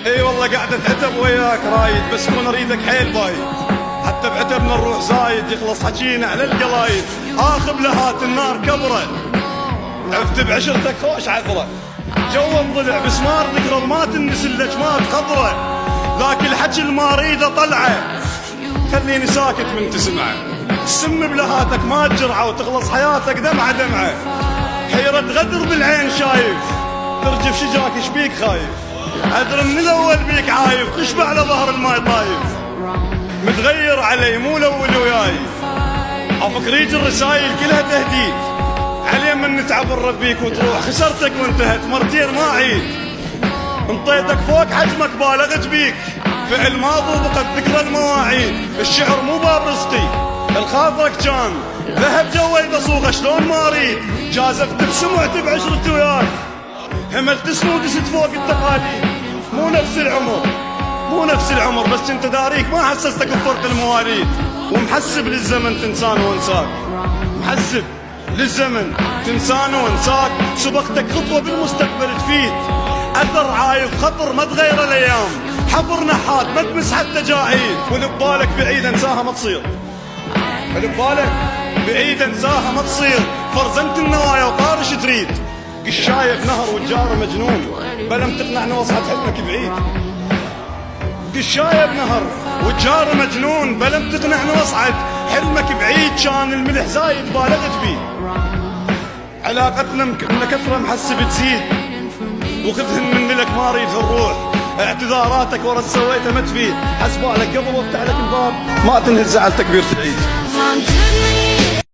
اي والله قاعدة اتعتب وياك رايد، بس كون اريدك حيل بايد، حتى بعتبنا الروح زايد يخلص حكينا على القلايد. اخذ لهات النار كبره، عفت بعشرتك خوش عثره، جو الضلع بسمار ذكرى ما تنسل لجمات خضره، ذاك الحكي الما اريده طلعه، خليني ساكت من تسمعه. سم بلهاتك ما تجرعه وتخلص حياتك دمعه دمعه، حيرة غدر بالعين شايف، ترجف شجاك شبيك خايف، ادري من الاول بيك عايف، تشبع على ظهر الماي طايف، متغير علي مو الاول وياي، افكريج الرسايل كلها تهديد، علي من نتعب نربيك وتروح، خسرتك وانتهت مرتين ما عيد، انطيتك فوق حجمك بالغت بيك، فعل ماضي وبقت ذكرى المواعيد، الشعر مو باب رزقي الخاطرك كان، ذهب جوي بصوغه شلون ما اريد، جازفت بسمعت بعشرتي وياك، هملت اسمه ودست فوق التقاليد، مو نفس العمر مو نفس العمر، بس انت داريك ما حسستك بفرق المواليد، ومحسب للزمن تنسان وانساك، محسب للزمن تنسان وانساك، سبقتك خطوة بالمستقبل تفيد، اثر عايف خطر ما تغير الايام، حفر نحات ما تمس حتى جاعيد، واللي ببالك بعيد انساها ما تصير، اللي ببالك بعيد انساها ما تصير، فرزنت النوايا وطارش تريد، قشاية بنهر والجار مجنون، بلم تقنعني وصحت حلمك بعيد، قشاية بنهر والجار مجنون، بلم تقنعني وصعد حلمك بعيد، كان الملح زايد بالغت بيه، علاقتنا من كثرة محسب تزيد، وخذهن من لك ما اريد الروح، اعتذاراتك ورا سويته ما تفيد، حسبالك قبل وافتح لك الباب ما تنهز زعلتك بير تعيد.